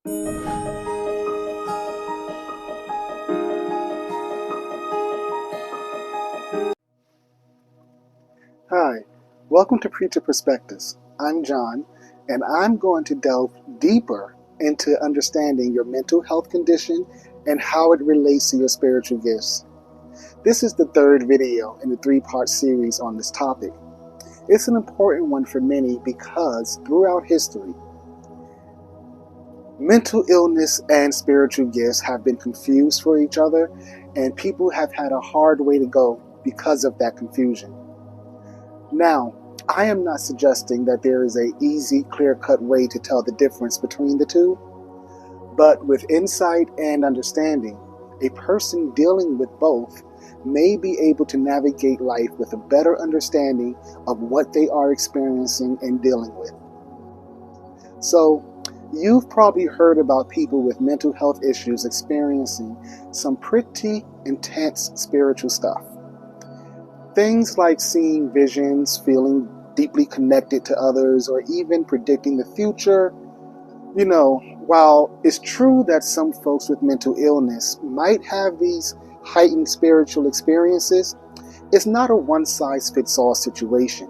Hi, welcome to Preacher Perspectives. I'm John, and I'm going to delve deeper into understanding your mental health condition and how it relates to your spiritual gifts. This is the third video in the three-part series on this topic. It's an important one for many because throughout history, mental illness and spiritual gifts have been confused for each other, and people have had a hard way to go because of that confusion. Now, I am not suggesting that there is an easy, clear-cut way to tell the difference between the two, but with insight and understanding, a person dealing with both may be able to navigate life with a better understanding of what they are experiencing and dealing with. So, you've probably heard about people with mental health issues experiencing some pretty intense spiritual stuff. Things like seeing visions, feeling deeply connected to others, or even predicting the future. While it's true that some folks with mental illness might have these heightened spiritual experiences, it's not a one-size-fits-all situation.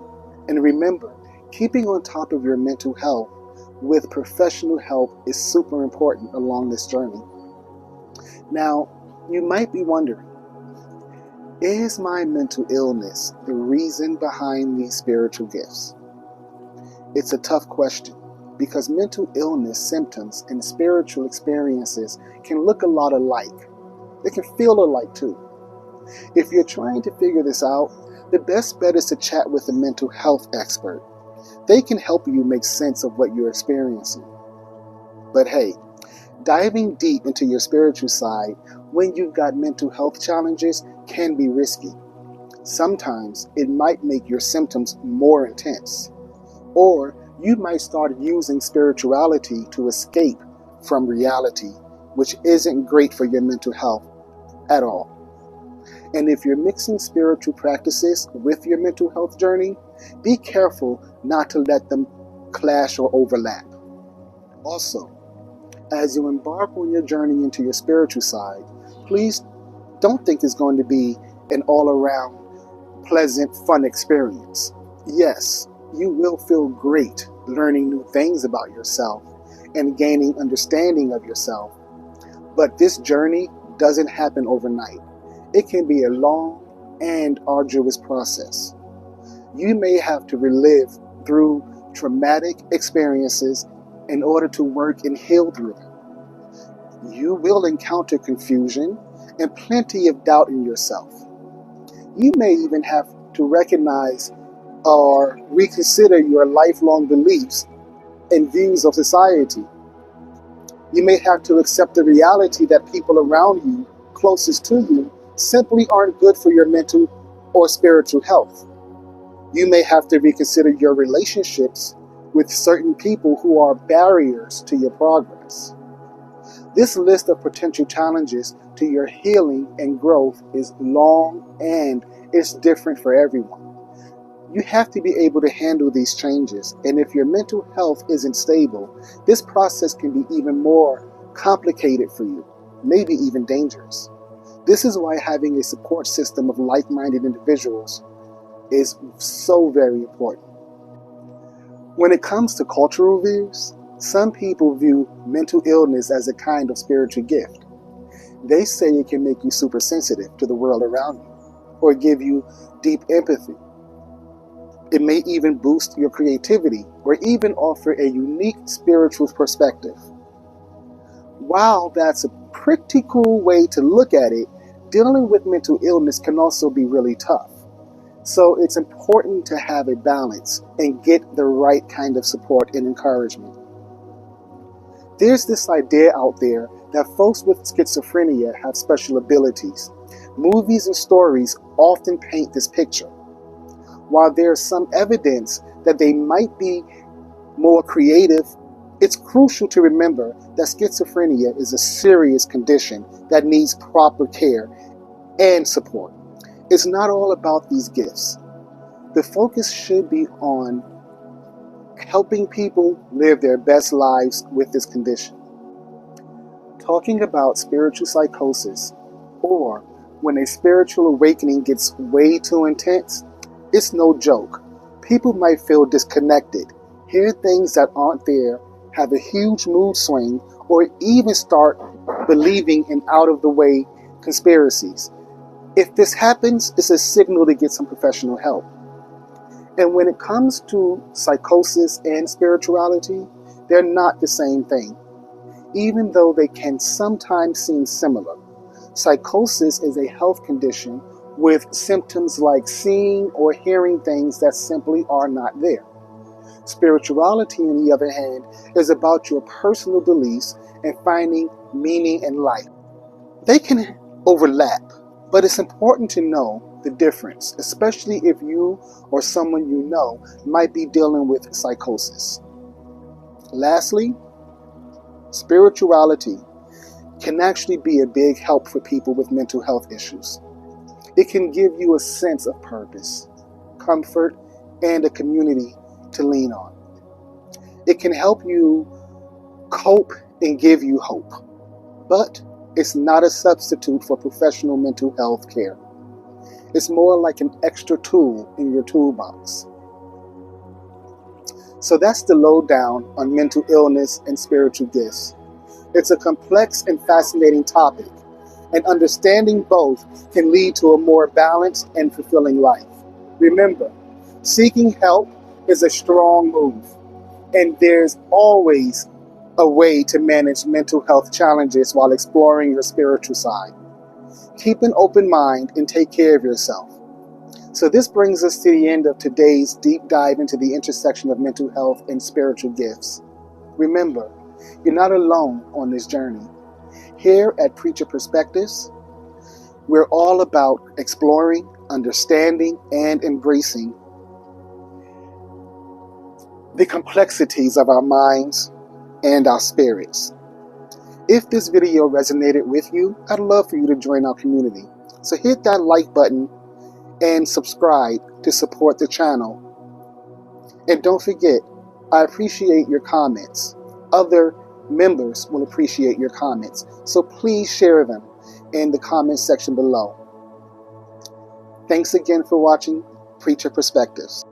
And remember, keeping on top of your mental health with professional help is super important along this journey. Now, you might be wondering, is my mental illness the reason behind these spiritual gifts? It's a tough question because mental illness symptoms and spiritual experiences can look a lot alike. They can feel alike too. If you're trying to figure this out, the best bet is to chat with a mental health expert. They can help you make sense of what you're experiencing. But hey, diving deep into your spiritual side when you've got mental health challenges can be risky. Sometimes it might make your symptoms more intense, or you might start using spirituality to escape from reality, which isn't great for your mental health at all. And if you're mixing spiritual practices with your mental health journey, be careful not to let them clash or overlap. Also, as you embark on your journey into your spiritual side, please don't think it's going to be an all-around pleasant, fun experience. Yes, you will feel great learning new things about yourself and gaining understanding of yourself. But this journey doesn't happen overnight. It can be a long and arduous process. You may have to relive through traumatic experiences in order to work and heal through them. You will encounter confusion and plenty of doubt in yourself. You may even have to recognize or reconsider your lifelong beliefs and views of society. You may have to accept the reality that people around you, closest to you, simply aren't good for your mental or spiritual health. You may have to reconsider your relationships with certain people who are barriers to your progress. This list of potential challenges to your healing and growth is long and it's different for everyone. You have to be able to handle these changes, and if your mental health isn't stable, this process can be even more complicated for you, maybe even dangerous. This is why having a support system of like-minded individuals is so very important. When it comes to cultural views, some people view mental illness as a kind of spiritual gift. They say it can make you super sensitive to the world around you, or give you deep empathy. It may even boost your creativity, or even offer a unique spiritual perspective. While that's a pretty cool way to look at it, dealing with mental illness can also be really tough. So it's important to have a balance and get the right kind of support and encouragement. There's this idea out there that folks with schizophrenia have special abilities. Movies and stories often paint this picture. While there's some evidence that they might be more creative, it's crucial to remember that schizophrenia is a serious condition that needs proper care and support. It's not all about these gifts. The focus should be on helping people live their best lives with this condition. Talking about spiritual psychosis, or when a spiritual awakening gets way too intense, it's no joke. People might feel disconnected, hear things that aren't there, have a huge mood swing, or even start believing in out of the way conspiracies. If this happens, it's a signal to get some professional help. And when it comes to psychosis and spirituality, they're not the same thing, even though they can sometimes seem similar. Psychosis is a health condition with symptoms like seeing or hearing things that simply are not there. Spirituality, on the other hand, is about your personal beliefs and finding meaning in life. They can overlap, but it's important to know the difference, especially if you or someone you know might be dealing with psychosis. Lastly, spirituality can actually be a big help for people with mental health issues. It can give you a sense of purpose, comfort, and a community to lean on. It can help you cope and give you hope, but it's not a substitute for professional mental health care. It's more like an extra tool in your toolbox. So that's the lowdown on mental illness and spiritual gifts. It's a complex and fascinating topic, and understanding both can lead to a more balanced and fulfilling life. Remember, seeking help is a strong move, and there's always a way to manage mental health challenges while exploring your spiritual side. Keep an open mind and take care of yourself. So this brings us to the end of today's deep dive into the intersection of mental health and spiritual gifts. Remember, you're not alone on this journey. Here at Preacher Perspectives, we're all about exploring, understanding, and embracing the complexities of our minds and our spirits. If this video resonated with you, I'd love for you to join our community. So hit that like button and subscribe to support the channel. And don't forget, I appreciate your comments. Other members will appreciate your comments. So please share them in the comment section below. Thanks again for watching Preacher Perspectives.